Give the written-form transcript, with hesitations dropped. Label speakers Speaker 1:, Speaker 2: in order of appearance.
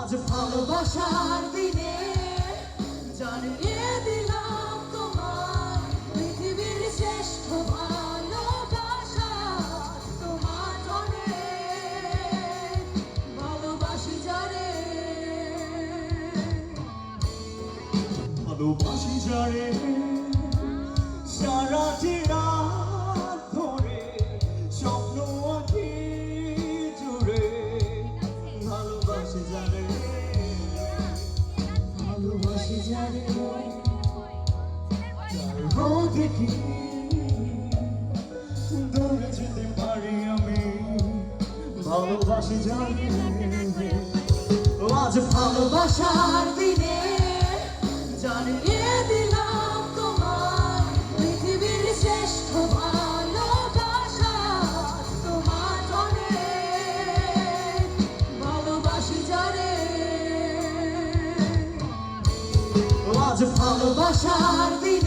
Speaker 1: আজ ভালোবাসার দিনে জানিয়ে দিলাম তোমার পৃথিবীর শ্রেষ্ঠ ভালোবাসা তোমার জনে ভালোবাসি যারে
Speaker 2: ভালোবাসি যারে সারাটি রাত ধরে স্বপ্ন আঁকি জুড়ে ভালোবাসি যারে
Speaker 1: ভালোবাসি যারে
Speaker 2: দেখি দূরে যেতে পারি আমি ভালোবাসি যারে
Speaker 1: আজ ভালোবাসার দিনে জানিয়ে দিলাম তোমার পৃথিবীর শ্রেষ্ঠ ভালোবাসা তোমার জনে ভালোবাসি যারে আজ ভালোবাসার দিনে